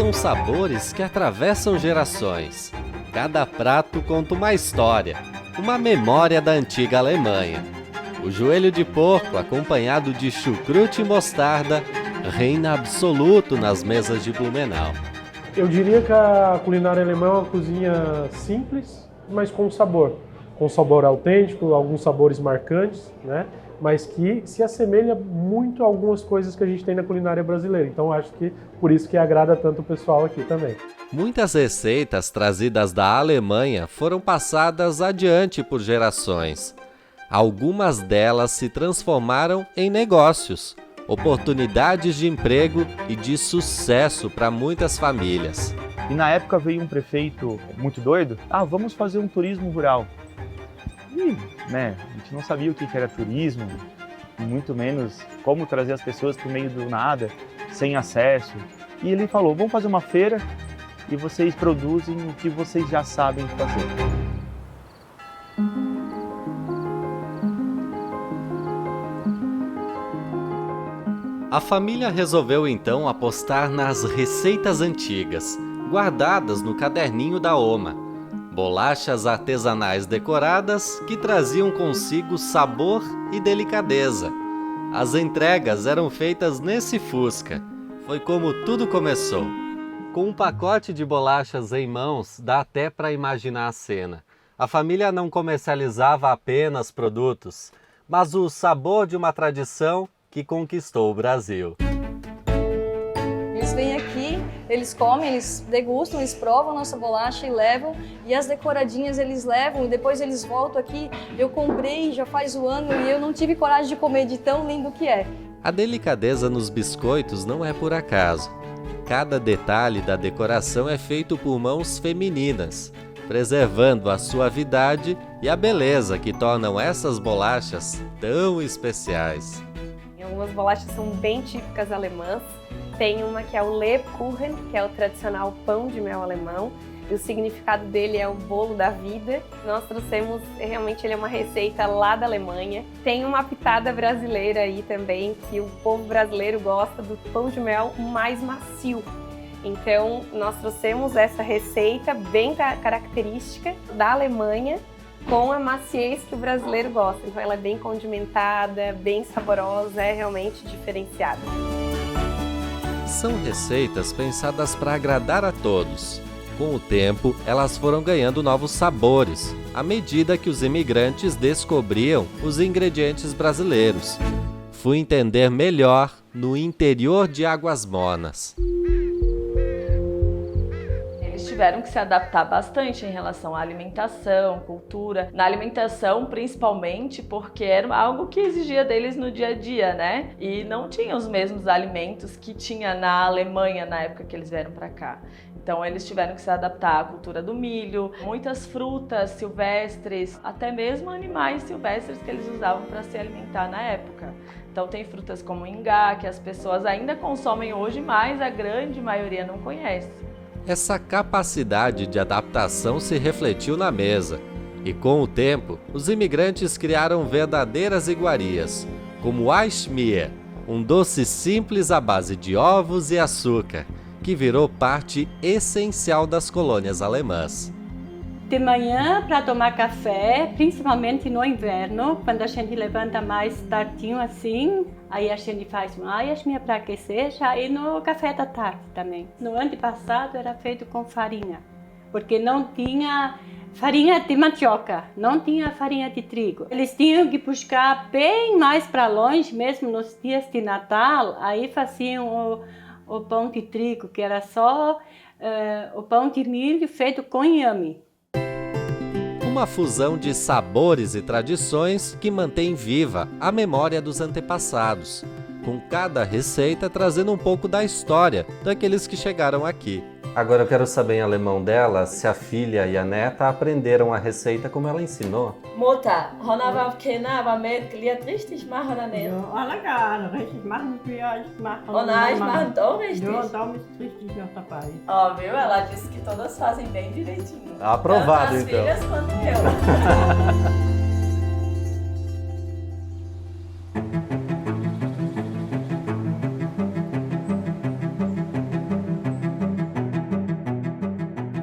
são sabores que atravessam gerações. Cada prato conta uma história, uma memória da antiga Alemanha. O joelho de porco, acompanhado de chucrute e mostarda, reina absoluto nas mesas de Blumenau. Eu diria que a culinária alemã é uma cozinha simples, mas com sabor. Com sabor autêntico, alguns sabores marcantes, né? Mas que se assemelha muito a algumas coisas que a gente tem na culinária brasileira. Então acho que por isso que agrada tanto o pessoal aqui também. Muitas receitas trazidas da Alemanha foram passadas adiante por gerações. Algumas delas se transformaram em negócios, oportunidades de emprego e de sucesso para muitas famílias. E na época veio um prefeito muito doido, vamos fazer um turismo rural. E, a gente não sabia o que era turismo, muito menos como trazer as pessoas para o meio do nada, sem acesso. E ele falou, vamos fazer uma feira e vocês produzem o que vocês já sabem fazer. A família resolveu então apostar nas receitas antigas, guardadas no caderninho da Oma. Bolachas artesanais decoradas que traziam consigo sabor e delicadeza. As entregas eram feitas nesse Fusca. Foi como tudo começou. Com um pacote de bolachas em mãos, dá até para imaginar a cena. A família não comercializava apenas produtos, mas o sabor de uma tradição que conquistou o Brasil. Eles vêm aqui, eles comem, eles degustam, eles provam a nossa bolacha e levam. E as decoradinhas eles levam e depois eles voltam aqui. Eu comprei já faz um ano e eu não tive coragem de comer de tão lindo que é. A delicadeza nos biscoitos não é por acaso. Cada detalhe da decoração é feito por mãos femininas, preservando a suavidade e a beleza que tornam essas bolachas tão especiais. Algumas bolachas são bem típicas alemãs. Tem uma que é o Lebkuchen, que é o tradicional pão de mel alemão. E o significado dele é o bolo da vida. Nós trouxemos, realmente ele é uma receita lá da Alemanha. Tem uma pitada brasileira aí também, que o povo brasileiro gosta do pão de mel mais macio. Então, nós trouxemos essa receita bem característica da Alemanha, com a maciez que o brasileiro gosta. Então, ela é bem condimentada, bem saborosa, é realmente diferenciada. São receitas pensadas para agradar a todos. Com o tempo, elas foram ganhando novos sabores, à medida que os imigrantes descobriam os ingredientes brasileiros. Fui entender melhor no interior de Águas Mornas. Tiveram que se adaptar bastante em relação à alimentação, cultura. Na alimentação, principalmente, porque era algo que exigia deles no dia a dia, né? E não tinha os mesmos alimentos que tinha na Alemanha na época que eles vieram para cá. Então eles tiveram que se adaptar à cultura do milho, muitas frutas silvestres, até mesmo animais silvestres que eles usavam para se alimentar na época. Então tem frutas como o ingá, que as pessoas ainda consomem hoje, mas a grande maioria não conhece. Essa capacidade de adaptação se refletiu na mesa. E com o tempo, os imigrantes criaram verdadeiras iguarias, como o Eismeer, um doce simples à base de ovos e açúcar, que virou parte essencial das colônias alemãs. De manhã, para tomar café, principalmente no inverno, quando a gente levanta mais tardinho assim, aí a gente faz um Eismeer para aquecer, já e no café da tarde também. No ano passado era feito com farinha, porque não tinha farinha de mandioca, não tinha farinha de trigo. Eles tinham que buscar bem mais para longe, mesmo nos dias de Natal, aí faziam o pão de trigo, que era só o pão de milho feito com inhame. Uma fusão de sabores e tradições que mantém viva a memória dos antepassados, com cada receita trazendo um pouco da história daqueles que chegaram aqui. Agora eu quero saber em alemão dela se a filha e a neta aprenderam a receita como ela ensinou. Mutter, Honna war Kinder, aber Mitglied richtig machen oder nicht? Ja, legal, richtig machen wir, ich mache. Oh nein, ich mache doch richtig. Ja, da ist richtig noch dabei. Ó, viu? Ela disse que todas fazem bem direitinho. Aprovado, tanto as então. filhas quanto eu.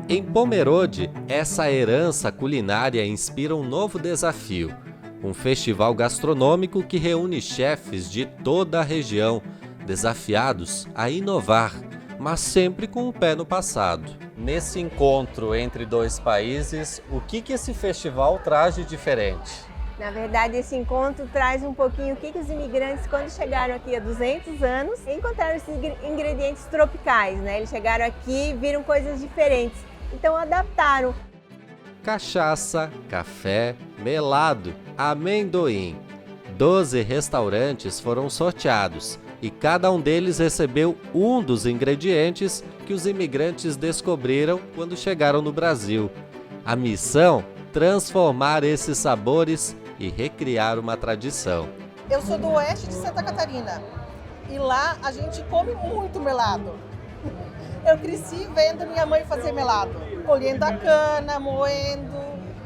Em Pomerode, essa herança culinária inspira um novo desafio, um festival gastronômico que reúne chefes de toda a região, desafiados a inovar, mas sempre com o pé no passado. Nesse encontro entre dois países, o que esse festival traz de diferente? Na verdade, esse encontro traz um pouquinho o que os imigrantes, quando chegaram aqui há 200 anos, encontraram esses ingredientes tropicais, né? Eles chegaram aqui e viram coisas diferentes, então adaptaram. Cachaça, café, melado, amendoim. 12 restaurantes foram sorteados e cada um deles recebeu um dos ingredientes que os imigrantes descobriram quando chegaram no Brasil. A missão: transformar esses sabores e recriar uma tradição. Eu sou do oeste de Santa Catarina e lá a gente come muito melado. Eu cresci vendo minha mãe fazer melado, colhendo a cana, moendo.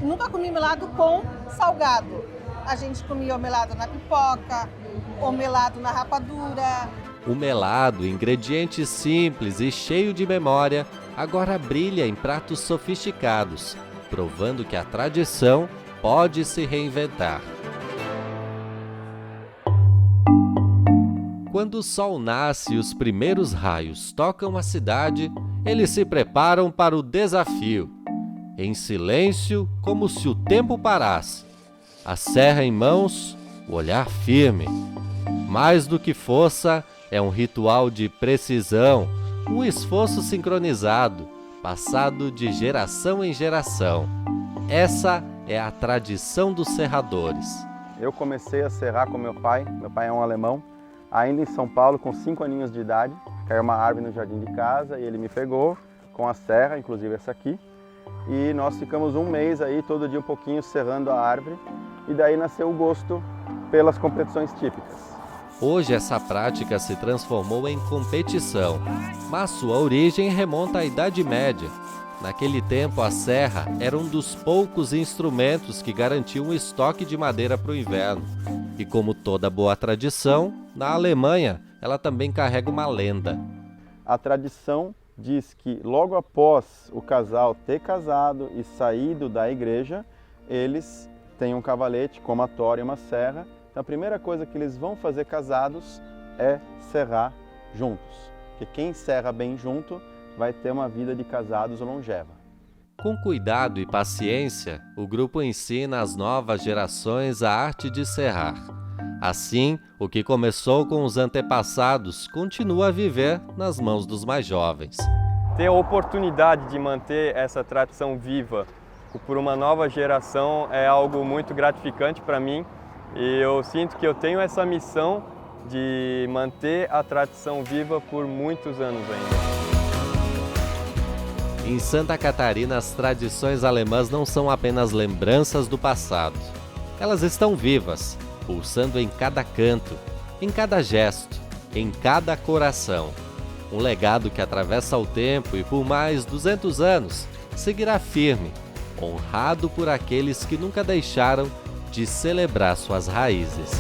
Nunca comi melado com salgado. A gente comia o melado na pipoca, o melado na rapadura. O melado, ingrediente simples e cheio de memória, agora brilha em pratos sofisticados, provando que a tradição pode se reinventar. Quando o sol nasce e os primeiros raios tocam a cidade, eles se preparam para o desafio. Em silêncio, como se o tempo parasse. A serra em mãos, o olhar firme. Mais do que força, é um ritual de precisão, um esforço sincronizado, passado de geração em geração. Essa é a tradição dos serradores. Eu comecei a serrar com meu pai é um alemão, ainda em São Paulo, com 5 aninhos de idade. Caiu uma árvore no jardim de casa e ele me pegou com a serra, inclusive essa aqui, e nós ficamos um mês aí, todo dia um pouquinho, serrando a árvore, e daí nasceu o gosto pelas competições típicas. Hoje essa prática se transformou em competição, mas sua origem remonta à Idade Média. Naquele tempo, a serra era um dos poucos instrumentos que garantiam um estoque de madeira para o inverno. E como toda boa tradição, na Alemanha, ela também carrega uma lenda. A tradição diz que logo após o casal ter casado e saído da igreja, eles têm um cavalete com uma tora e uma serra. Então a primeira coisa que eles vão fazer casados é serrar juntos. Porque quem serra bem junto vai ter uma vida de casados longeva. Com cuidado e paciência, o grupo ensina às novas gerações a arte de serrar. Assim, o que começou com os antepassados continua a viver nas mãos dos mais jovens. Ter a oportunidade de manter essa tradição viva por uma nova geração é algo muito gratificante para mim, e eu sinto que eu tenho essa missão de manter a tradição viva por muitos anos ainda. Em Santa Catarina, as tradições alemãs não são apenas lembranças do passado. Elas estão vivas, pulsando em cada canto, em cada gesto, em cada coração. Um legado que atravessa o tempo e por mais 200 anos seguirá firme, honrado por aqueles que nunca deixaram de celebrar suas raízes.